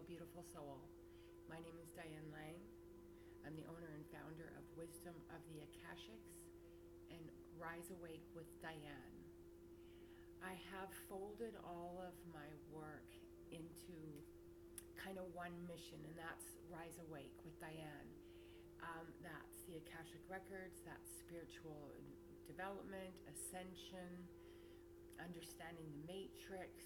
beautiful soul. My name is Diane Lang. I'm the owner and founder of Wisdom of the Akashics and Rise Awake with Diane. I have folded all of my work into kind of one mission, and that's Rise Awake with Diane. That's the Akashic Records, that's spiritual development, ascension, understanding the matrix,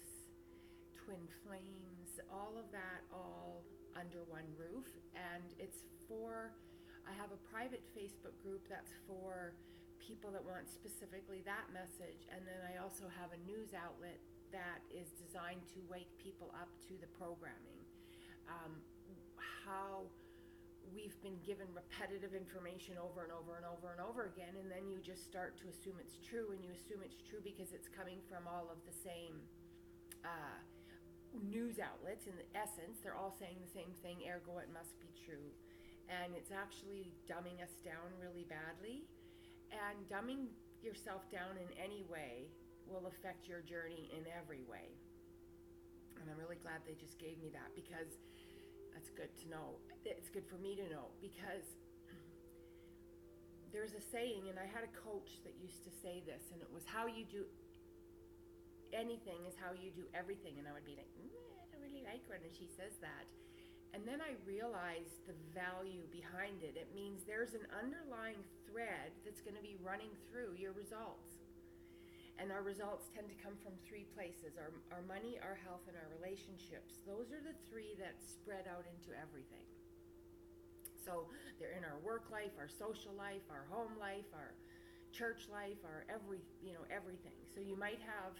twin flames, all of that all under one roof. And it's for, I have a private Facebook group that's for people that want specifically that message, and then I also have a news outlet that is designed to wake people up to the programming. How we've been given repetitive information over and over and over and over again, and then you just start to assume it's true, and you assume it's true because it's coming from all of the same news outlets. In essence, they're all saying the same thing, ergo it must be true. And it's actually dumbing us down really badly, and dumbing yourself down in any way will affect your journey in every way. And I'm really glad they just gave me that, because that's good to know. It's good for me to know, because there's a saying, and I had a coach that used to say this, and it was, how you do anything is how you do everything. And I would be like, I don't really like when she says that. And then I realized the value behind it. It means there's an underlying thread that's going to be running through your results. And our results tend to come from three places: our money, our health, and our relationships. Those are the three that spread out into everything. So they're in our work life, our social life, our home life, our church life, our everything. So you might have,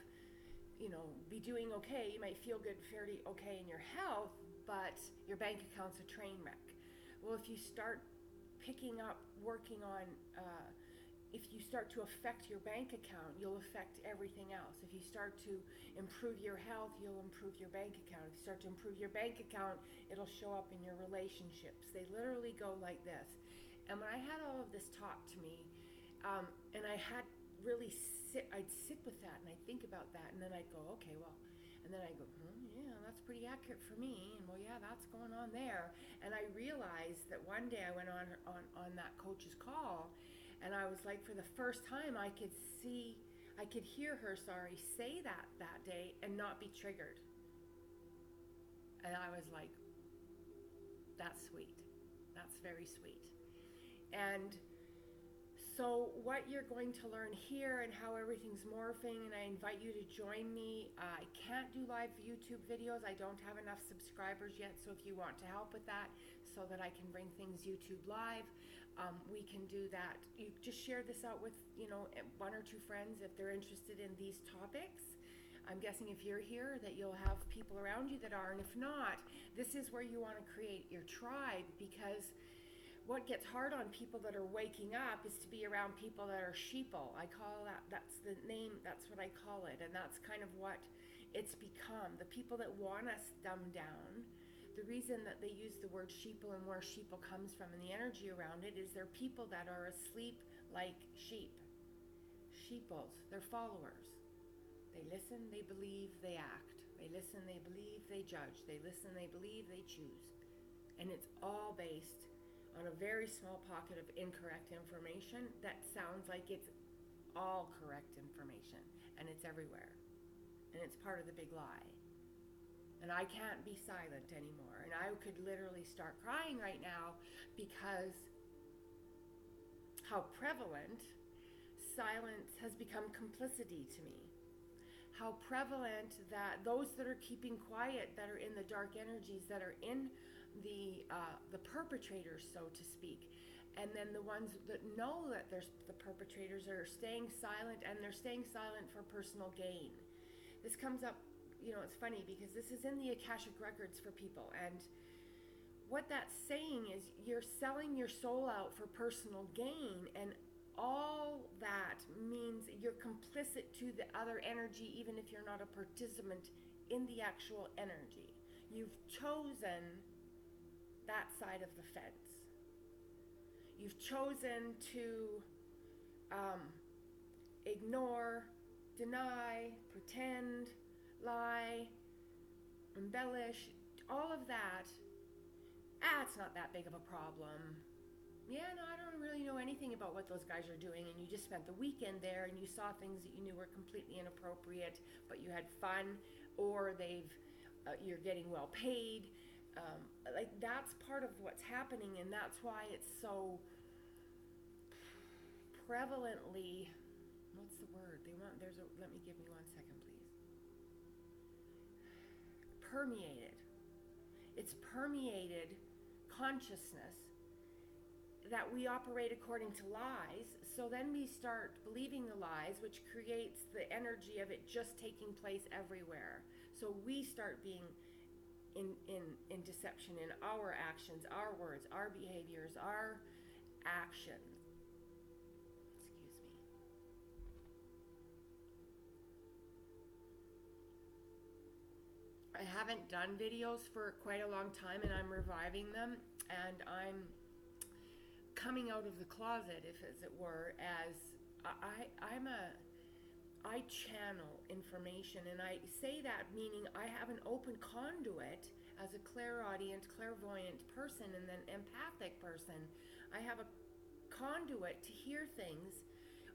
be doing okay. You might feel good, fairly okay in your health, but your bank account's a train wreck. Well, if you start picking up, working on, if you start to affect your bank account, you'll affect everything else. If you start to improve your health, you'll improve your bank account. If you start to improve your bank account, it'll show up in your relationships. They literally go like this. And when I had all of this taught to me, and I had really I'd sit with that and I'd think about that, and then I'd go, okay, well, and then I go, yeah, that's pretty accurate for me, and well, yeah, that's going on there. And I realized that one day I went on that coach's call, and I was like, for the first time, I could hear her, say that day and not be triggered. And I was like, that's sweet. That's very sweet. And so what you're going to learn here and how everything's morphing, and I invite you to join me. I can't do live YouTube videos. I don't have enough subscribers yet. So if you want to help with that so that I can bring things YouTube live, we can do that. You just share this out with, one or two friends if they're interested in these topics. I'm guessing if you're here that you'll have people around you that are, and if not, this is where you want to create your tribe, because what gets hard on people that are waking up is to be around people that are sheeple. I call that's the name, that's what I call it, and that's kind of what it's become. The people that want us dumbed down, the reason that they use the word sheeple and where sheeple comes from and the energy around it is they're people that are asleep like sheep. Sheeples, they're followers. They listen, they believe, they act. They listen, they believe, they judge. They listen, they believe, they choose. And it's all based on a very small pocket of incorrect information that sounds like it's all correct information, and it's everywhere, and it's part of the big lie. And I can't be silent anymore, and I could literally start crying right now, because how prevalent silence has become complicity to me. How prevalent that those that are keeping quiet, that are in the dark energies, that are in the perpetrators, so to speak, and then the ones that know that there's the perpetrators are staying silent, and they're staying silent for personal gain. This comes up, it's funny because this is in the Akashic Records for people, and what that's saying is you're selling your soul out for personal gain, and all that means you're complicit to the other energy, even if you're not a participant in the actual energy. You've chosen that side of the fence. You've chosen to ignore, deny, pretend, lie, embellish, all of that, it's not that big of a problem. Yeah, no, I don't really know anything about what those guys are doing, and you just spent the weekend there and you saw things that you knew were completely inappropriate, but you had fun, or you're getting well paid. Like, that's part of what's happening, and that's why it's so prevalently, what's the word? Let me give me 1 second, please. Permeated. It's permeated consciousness that we operate according to lies. So then we start believing the lies, which creates the energy of it just taking place everywhere. So we start being in deception in our actions, our words, our behaviors, our actions. Excuse me. I haven't done videos for quite a long time, and I'm reviving them, and I'm coming out of the closet, if as it were, as I channel information, and I say that meaning I have an open conduit as a clairaudient, clairvoyant person, and then empathic person. I have a conduit to hear things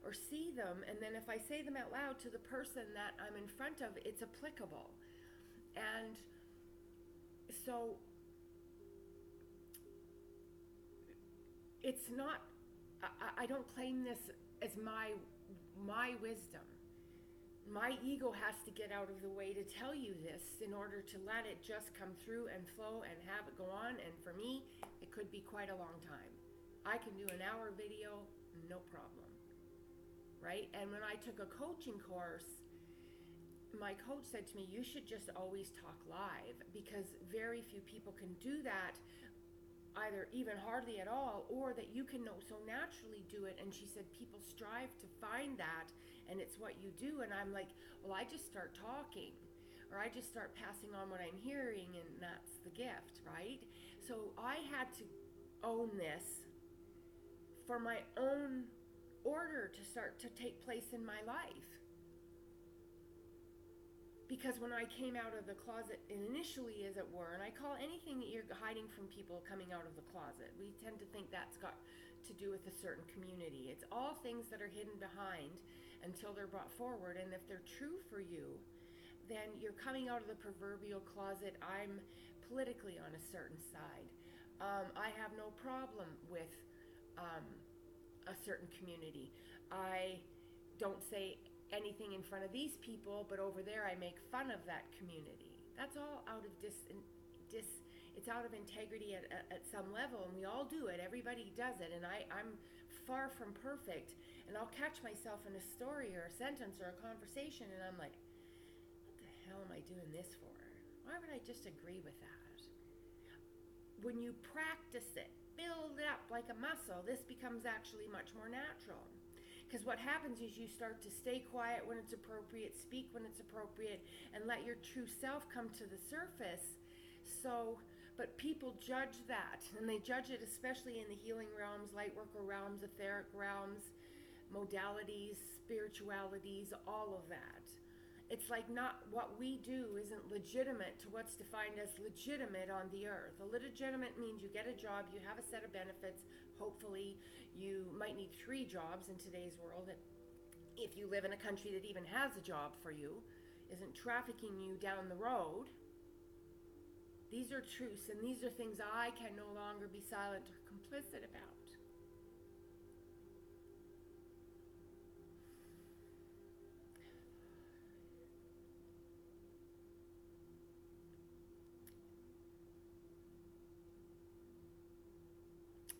or see them, and then if I say them out loud to the person that I'm in front of, it's applicable. And so it's not, I don't claim this as my wisdom. My ego has to get out of the way to tell you this in order to let it just come through and flow and have it go on. And for me, it could be quite a long time. I can do an hour video, no problem, right? And when I took a coaching course, my coach said to me, you should just always talk live, because very few people can do that, either even hardly at all, or that you can so naturally do it. And she said people strive to find that, and it's what you do. And I'm like, well, I just start talking, or I just start passing on what I'm hearing, and that's the gift, right? So I had to own this for my own order to start to take place in my life. Because when I came out of the closet initially, as it were, and I call anything that you're hiding from people coming out of the closet, we tend to think that's got to do with a certain community. It's all things that are hidden behind until they're brought forward. And if they're true for you, then you're coming out of the proverbial closet. I'm politically on a certain side. I have no problem with a certain community. I don't say anything in front of these people, but over there I make fun of that community. That's all out of it's out of integrity at some level, and we all do it. Everybody does it, and I'm far from perfect, and I'll catch myself in a story or a sentence or a conversation, and I'm like, what the hell am I doing this for? Why would I just agree with that? When you practice it, build it up like a muscle, this becomes actually much more natural. Because what happens is you start to stay quiet when it's appropriate, speak when it's appropriate, and let your true self come to the surface. But people judge that, and they judge it especially in the healing realms, light worker realms, etheric realms, modalities, spiritualities, all of that. It's like not what we do isn't legitimate to what's defined as legitimate on the earth. A legitimate means you get a job, you have a set of benefits. Hopefully you might need 3 jobs in today's world. If you live in a country that even has a job for you, isn't trafficking you down the road. These are truths, and these are things I can no longer be silent or complicit about.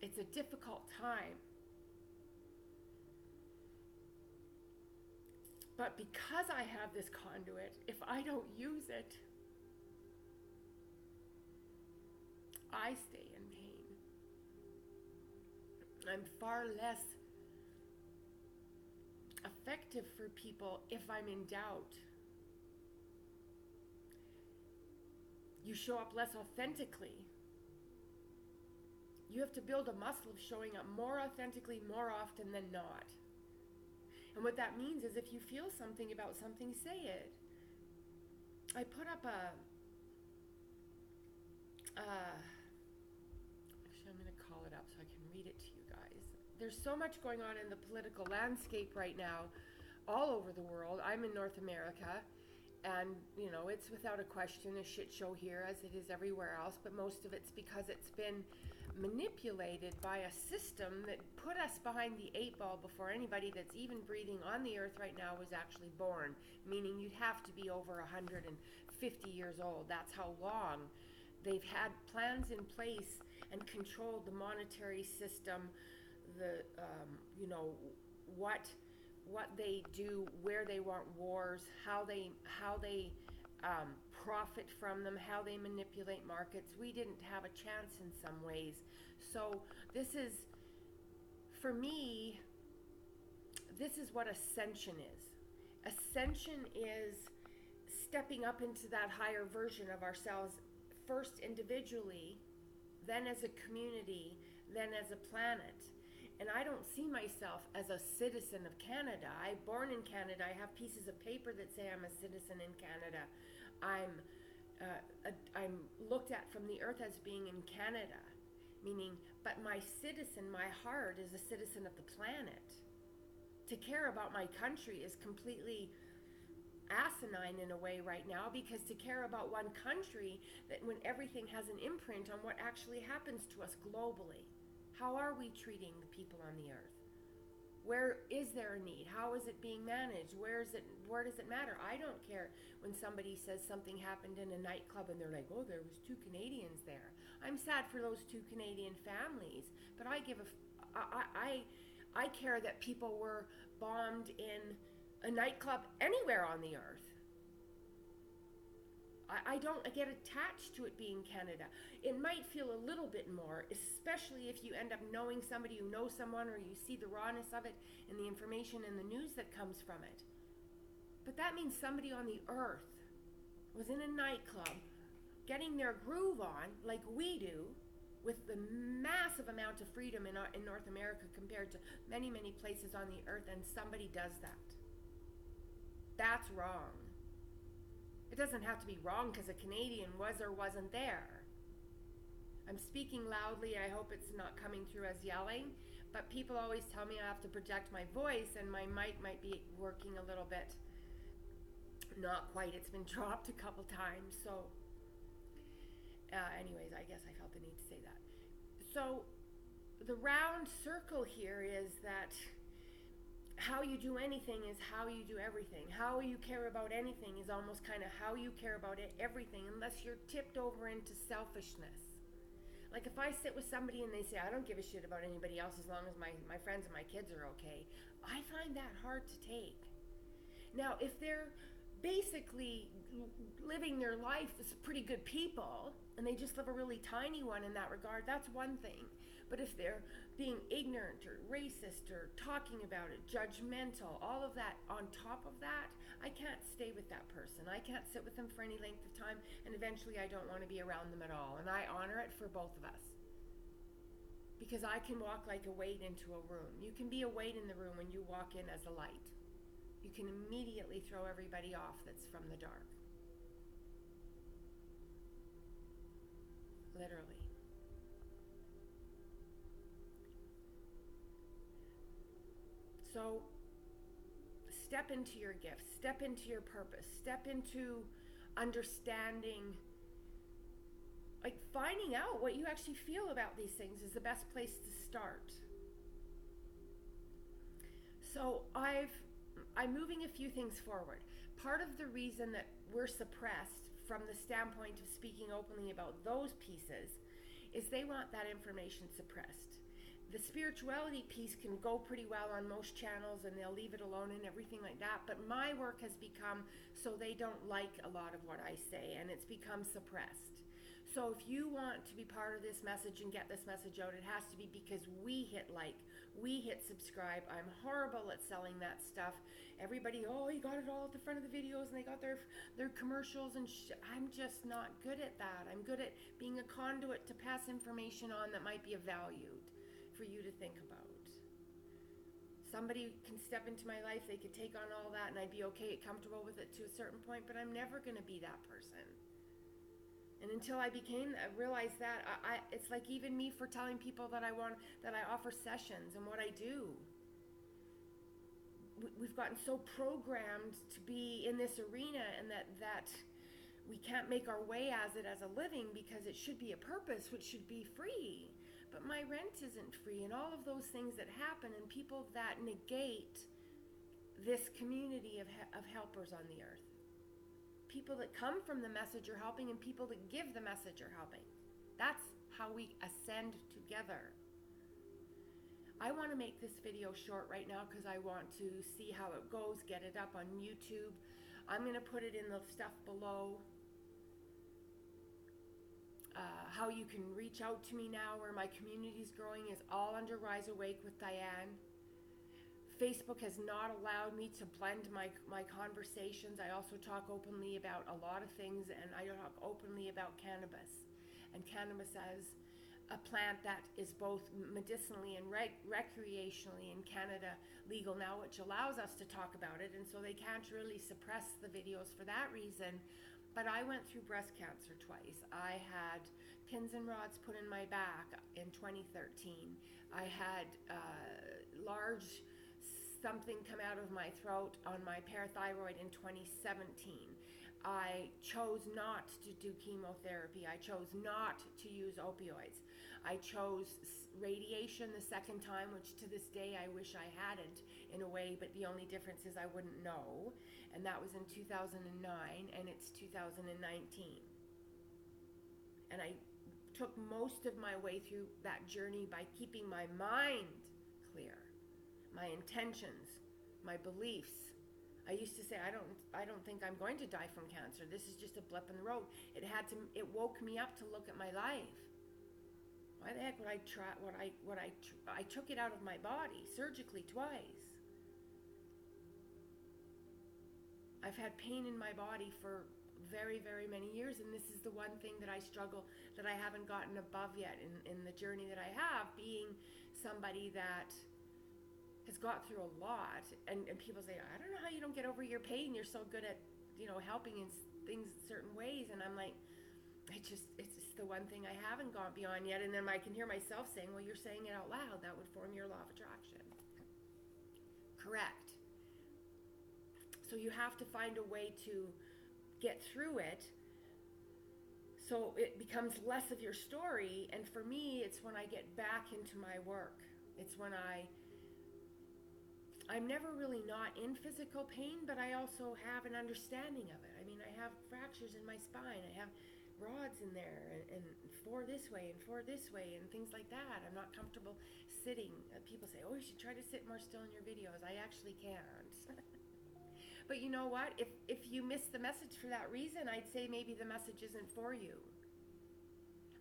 It's a difficult time. But because I have this conduit, if I don't use it, I stay in pain. I'm far less effective for people if I'm in doubt. You show up less authentically. You have to build a muscle of showing up more authentically more often than not. And what that means is if you feel something about something, say it. I put up Actually, I'm going to call it up so I can read it to you guys. There's so much going on in the political landscape right now, all over the world. I'm in North America, and it's without a question a shit show here, as it is everywhere else. But most of it's because it's been manipulated by a system that put us behind the 8 ball before anybody that's even breathing on the earth right now was actually born. Meaning you'd have to be over 150 years old. That's how long they've had plans in place and controlled the monetary system, the what they do, where they want wars, how they profit from them, how they manipulate markets. We didn't have a chance in some ways. So this is, for me, this is what ascension is. Ascension is stepping up into that higher version of ourselves, first individually, then as a community, then as a planet. And I don't see myself as a citizen of Canada. I'm born in Canada. I have pieces of paper that say I'm a citizen in Canada. I'm looked at from the earth as being in Canada, meaning, but my citizen, my heart is a citizen of the planet. To care about my country is completely asinine in a way right now, because to care about one country, that when everything has an imprint on what actually happens to us globally. How are we treating the people on the earth? Where is there a need? How is it being managed? Where does it matter? I don't care when somebody says something happened in a nightclub and they're like, oh, there was 2 Canadians there. I'm sad for those 2 Canadian families, but I care that people were bombed in a nightclub anywhere on the earth. I don't get attached to it being Canada. It might feel a little bit more, especially if you end up knowing somebody who knows someone, or you see the rawness of it and the information and the news that comes from it. But that means somebody on the earth was in a nightclub getting their groove on like we do, with the massive amount of freedom in North America compared to many, many places on the earth, and somebody does that. That's wrong. It doesn't have to be wrong because a Canadian was or wasn't there. I'm speaking loudly. I hope it's not coming through as yelling, but people always tell me I have to project my voice, and my mic might be working a little bit. Not quite. It's been dropped a couple times. So anyways, I guess I felt the need to say that. So the round circle here is that how you do anything is how you do everything. How you care about anything is almost kind of how you care about everything, unless you're tipped over into selfishness. Like if I sit with somebody and they say, I don't give a shit about anybody else as long as my friends and my kids are okay, I find that hard to take. Now, if they're basically living their life as pretty good people, and they just live a really tiny one in that regard, that's one thing. But if they're being ignorant or racist or talking about it, judgmental, all of that on top of that, I can't stay with that person. I can't sit with them for any length of time, and eventually I don't want to be around them at all. And I honor it for both of us. Because I can walk like a weight into a room. You can be a weight in the room when you walk in as a light. You can immediately throw everybody off that's from the dark. Literally. So step into your gifts, step into your purpose, step into understanding, like finding out what you actually feel about these things is the best place to start. So I'm moving a few things forward. Part of the reason that we're suppressed from the standpoint of speaking openly about those pieces is they want that information suppressed. The spirituality piece can go pretty well on most channels, and they'll leave it alone and everything like that, but my work has become so they don't like a lot of what I say, and it's become suppressed. So if you want to be part of this message and get this message out, it has to be because we hit like, we hit subscribe. I'm horrible at selling that stuff. Everybody, oh, you got it all at the front of the videos, and they got their commercials and I'm just not good at that. I'm good at being a conduit to pass information on that might be of value for you to think about. Somebody can step into my life, they could take on all that, and I'd be okay, comfortable with it to a certain point, but I'm never going to be that person. And until I realized that, it's like even me for telling people that I offer sessions and what I do. We've gotten so programmed to be in this arena, and that we can't make our way as a living, because it should be a purpose, which should be free. But my rent isn't free, and all of those things that happen, and people that negate this community of helpers on the earth. People that come from the message are helping, and people that give the message are helping. That's how we ascend together. I want to make this video short right now because I want to see how it goes, get it up on YouTube. I'm going to put it in the stuff below. How you can reach out to me now, where my community is growing, is all under Rise Awake with Diane. Facebook has not allowed me to blend my conversations. I also talk openly about a lot of things, and I talk openly about cannabis. And cannabis as a plant that is both medicinally and recreationally in Canada legal now, which allows us to talk about it, and so they can't really suppress the videos for that reason. But I went through breast cancer twice. I had pins and rods put in my back in 2013. I had large something come out of my throat on my parathyroid in 2017. I chose not to do chemotherapy. I chose not to use opioids. I chose radiation the second time, which to this day I wish I hadn't in a way, but the only difference is I wouldn't know. And that was in 2009, and it's 2019. And I took most of my way through that journey by keeping my mind clear, my intentions, my beliefs. I used to say, I don't think I'm going to die from cancer. This is just a blip in the road. It woke me up to look at my life. Why the heck would I try I took it out of my body surgically twice. I've had pain in my body for very, very many years, and this is the one thing that I struggle, that I haven't gotten above yet in the journey that I have, being somebody that has got through a lot. And people say, I don't know how you don't get over your pain. You're so good at, helping in things certain ways. And I'm like, it's just the one thing I haven't gone beyond yet. And then I can hear myself saying, well, you're saying it out loud. That would form your law of attraction. Correct. So you have to find a way to get through it so it becomes less of your story. And for me, it's when I get back into my work. It's when I'm never really not in physical pain, but I also have an understanding of it. I mean, I have fractures in my spine. I have rods in there, and four this way and four this way and things like that. I'm not comfortable sitting. People say, oh, you should try to sit more still in your videos. I actually can't. But you know what? If you miss the message for that reason, I'd say maybe the message isn't for you.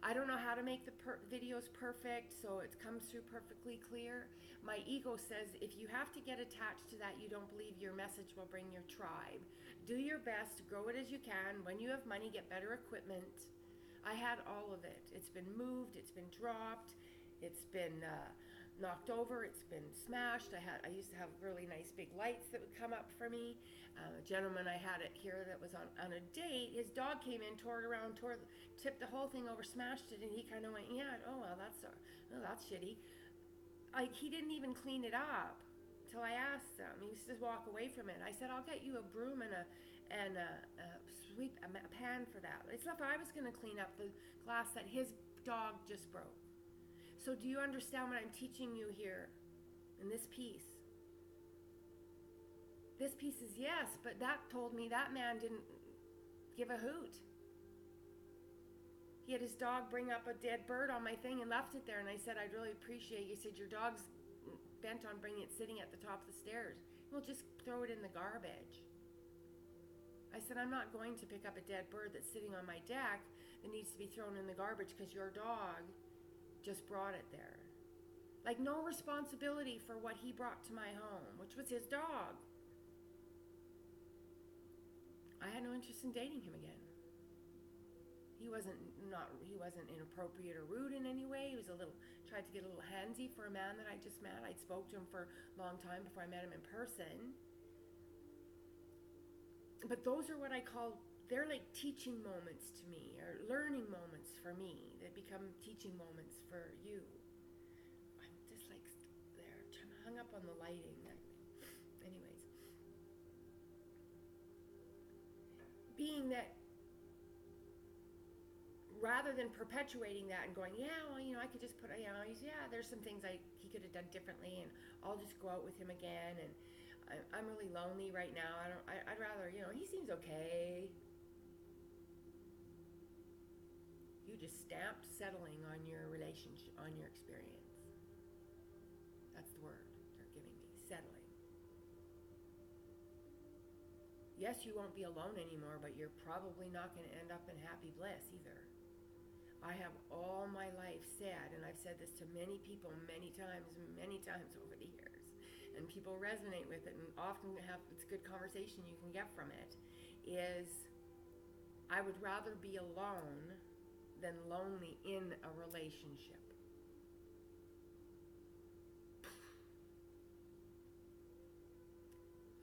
I don't know how to make the videos perfect so it comes through perfectly clear. My ego says if you have to get attached to that, you don't believe your message will bring your tribe. Do your best, grow it as you can. When you have money, get better equipment. I had all of it. It's been moved, it's been dropped, it's been knocked over, it's been smashed. I used to have really nice big lights that would come up for me. A gentleman I had it here that was on a date, his dog came in, tore it around, tipped the whole thing over, smashed it, and he kind of went, yeah, oh well, that's shitty. He didn't even clean it up till I asked him. He used to walk away from it. I said, I'll get you a broom and a pan for that. It's not that I was going to clean up the glass that his dog just broke. So do you understand what I'm teaching you here in this piece? This piece is yes, but that told me that man didn't give a hoot. He had his dog bring up a dead bird on my thing and left it there, and I said, I'd really appreciate you. He said, your dog's bent on bringing it sitting at the top of the stairs. We'll just throw it in the garbage. I said, I'm not going to pick up a dead bird that's sitting on my deck that needs to be thrown in the garbage because your dog just brought it there. Like, no responsibility for what he brought to my home, which was his dog. I had no interest in dating him again. He wasn't inappropriate or rude in any way. He was tried to get a little handsy for a man that I just met. I'd spoke to him for a long time before I met him in person. But those are what I call they're like teaching moments to me, or learning moments for me that become teaching moments for you. I'm just like there, hung up on the lighting. Anyways, being that, rather than perpetuating that and going, yeah, well, I could just put, there's some things he could have done differently, and I'll just go out with him again, and I'm really lonely right now. I'd rather, he seems okay. You just stamped settling on your relationship, on your experience. That's the word they're giving me, settling. Yes, you won't be alone anymore, but you're probably not going to end up in happy bliss either. I have all my life said, and I've said this to many people many times over the years, and people resonate with it, and often it's a good conversation you can get from it, is I would rather be alone than lonely in a relationship.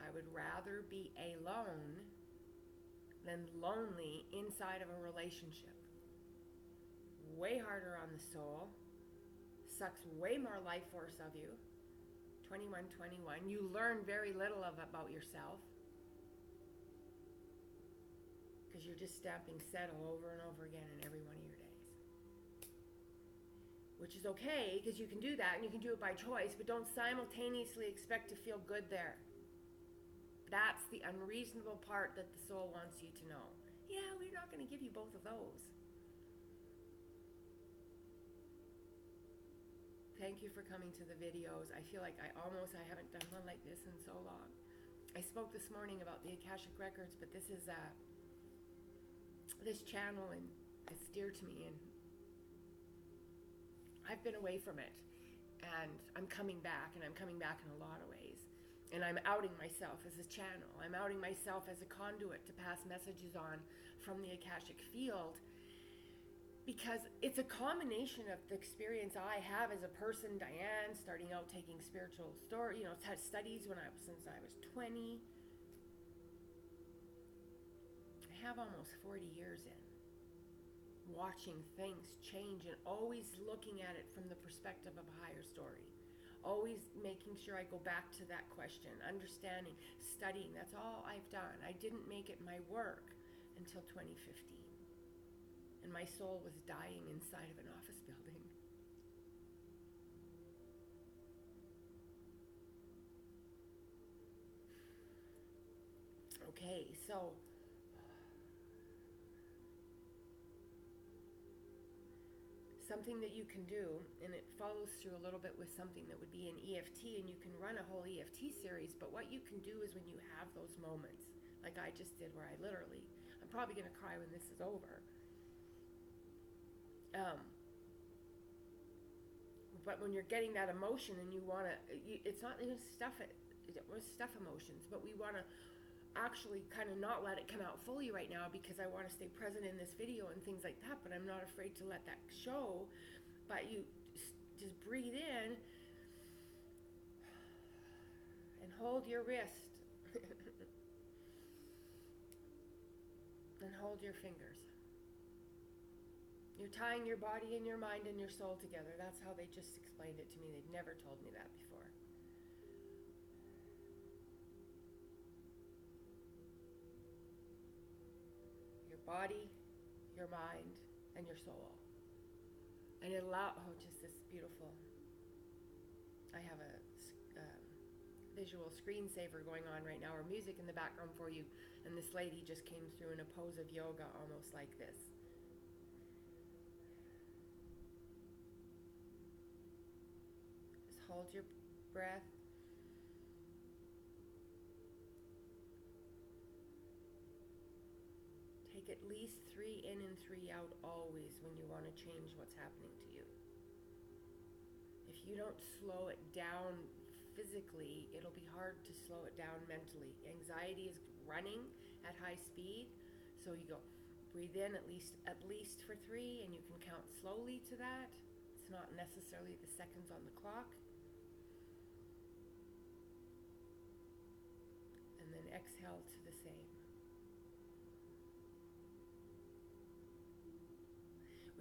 I would rather be alone than lonely inside of a relationship. Way harder on the soul, sucks way more life force of you. 21, you learn very little about yourself, because you're just stamping settle over and over again in every one of your days. Which is okay, because you can do that, and you can do it by choice, but don't simultaneously expect to feel good there. That's the unreasonable part that the soul wants you to know. Yeah, we're not going to give you both of those. Thank you for coming to the videos. I feel like I haven't done one like this in so long. I spoke this morning about the Akashic Records, but this is this channel, and it's dear to me, and I've been away from it, and I'm coming back, and I'm coming back in a lot of ways. And I'm outing myself as a channel. I'm outing myself as a conduit to pass messages on from the Akashic Field, because it's a combination of the experience I have as a person, Diane, starting out taking spiritual studies since I was 20. I have almost 40 years in, watching things change and always looking at it from the perspective of a higher story. Always making sure I go back to that question, understanding, studying. That's all I've done. I didn't make it my work until 2015. And my soul was dying inside of an office building. Okay, so something that you can do, and it follows through a little bit with something that would be an EFT, and you can run a whole EFT series, but what you can do is when you have those moments, like I just did, where I'm probably going to cry when this is over. But when you're getting that emotion and you want to, it's not stuff emotions, but we want to actually kind of not let it come out fully right now, because I want to stay present in this video and things like that, but I'm not afraid to let that show. But you just breathe in and hold your wrist and hold your fingers. You're tying your body and your mind and your soul together. That's how they just explained it to me. They'd never told me that before. Your body, your mind, and your soul. And it just this beautiful. I have a visual screensaver going on right now, or music in the background for you. And this lady just came through in a pose of yoga, almost like this. Hold your breath. Take at least 3 in and 3 out always when you want to change what's happening to you. If you don't slow it down physically, it'll be hard to slow it down mentally. Anxiety is running at high speed, so you go breathe in at least for 3, and you can count slowly to that. It's not necessarily the seconds on the clock. And then exhale to the same.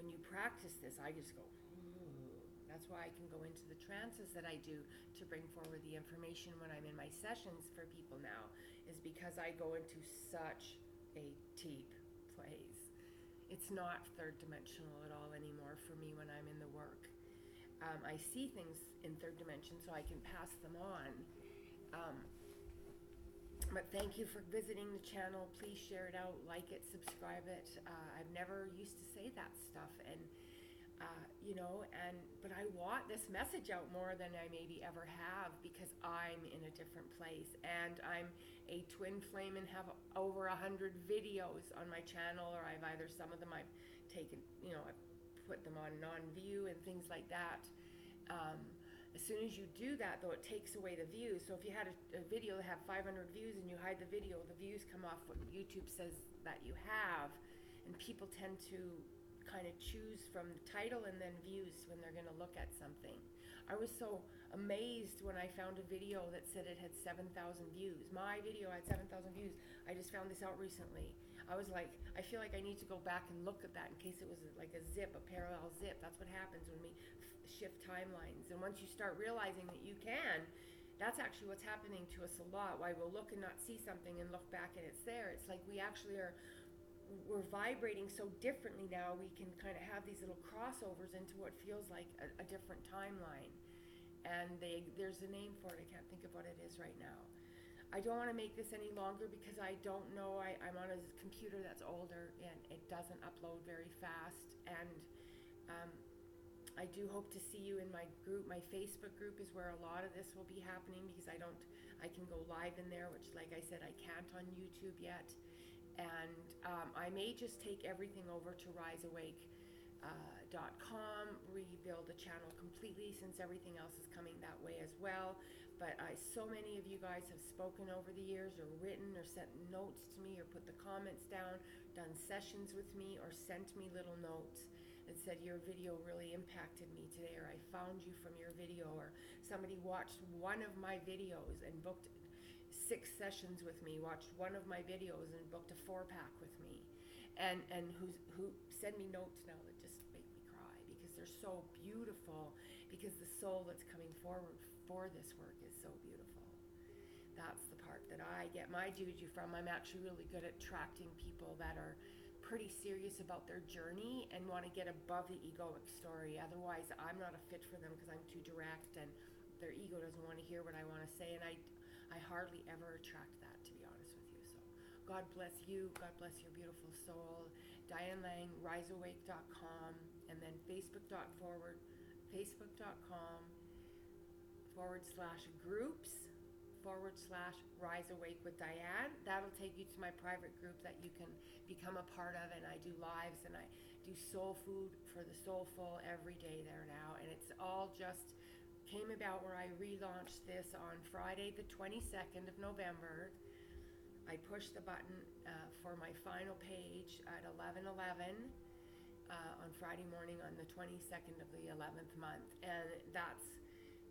when you practice this, I just go, ooh. That's why I can go into the trances that I do to bring forward the information when I'm in my sessions for people now, is because I go into such a deep place. It's not third dimensional at all anymore for me when I'm in the work. I see things in third dimension so I can pass them on. But thank you for visiting the channel. Please share it out, like it, subscribe it. I've never used to say that stuff, and but I want this message out more than I maybe ever have, because I'm in a different place, and I'm a twin flame and have over 100 videos on my channel, or some of them I've taken, I've put them on non-view and things like that. As soon as you do that, though, it takes away the views. So if you had a video that had 500 views and you hide the video, the views come off what YouTube says that you have, and people tend to kind of choose from the title and then views when they're going to look at something. I was so amazed when I found a video that said it had 7,000 views. My video had 7,000 views. I just found this out recently. I was like, I feel like I need to go back and look at that in case it was like a zip, a parallel zip. That's what happens when we shift timelines. And once you start realizing that you can, that's actually what's happening to us a lot. Why we'll look and not see something and look back and it's there. It's like we're vibrating so differently now. We can kind of have these little crossovers into what feels like a different timeline. And there's a name for it. I can't think of what it is right now. I don't want to make this any longer because I don't know. I'm on a computer that's older and it doesn't upload very fast. And I do hope to see you in my group. My Facebook group is where a lot of this will be happening, because I can go live in there, which, like I said, I can't on YouTube yet. And I may just take everything over to riseawake.com, rebuild a channel completely, since everything else is coming that way as well. But so many of you guys have spoken over the years, or written, or sent notes to me, or put the comments down, done sessions with me, or sent me little notes that said, your video really impacted me today, or I found you from your video, or somebody watched one of my videos and booked 6 sessions with me, watched one of my videos and booked a 4-pack with me, and who send me notes now that just make me cry, because they're so beautiful, because the soul that's coming forward for this work is so beautiful. That's the part that I get my juju from. I'm actually really good at attracting people that are pretty serious about their journey and want to get above the egoic story. Otherwise, I'm not a fit for them, because I'm too direct and their ego doesn't want to hear what I want to say, and I hardly ever attract that, to be honest with you. So God bless you. God bless your beautiful soul. Diane Lang, riseawake.com, and then facebook.com/groups/Rise Awake with Diane. That'll take you to my private group that you can become a part of, and I do lives and I do soul food for the soulful every day there now. And it's all just came about where I relaunched this on Friday the 22nd of November. I pushed the button for my final page at 11:11 on Friday morning on the 22nd of the 11th month, and that's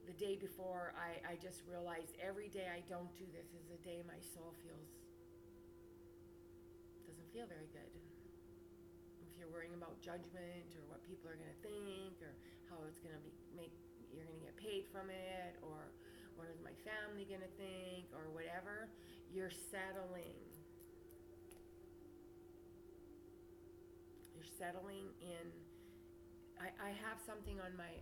the day before. I just realized every day I don't do this is a day my soul doesn't feel very good. If you're worrying about judgment, or what people are going to think, or how it's going to you're going to get paid from it, or what is my family going to think, or whatever, you're settling. You're settling in. I have something on my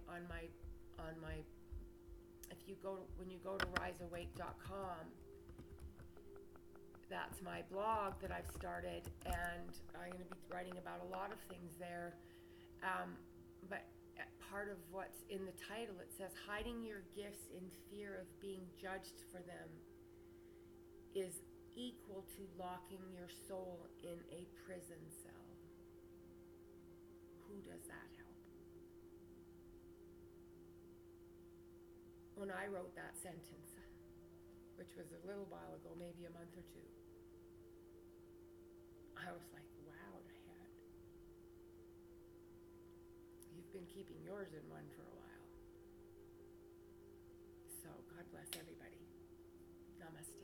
when you go to riseawake.com, that's my blog that I've started, and I'm going to be writing about a lot of things there. But part of what's in the title, it says, hiding your gifts in fear of being judged for them is equal to locking your soul in a prison cell. Who does that help? When I wrote that sentence, which was a little while ago, maybe a month or two, I was like, wow, Diane, you've been keeping yours in one for a while. So God bless everybody. Namaste.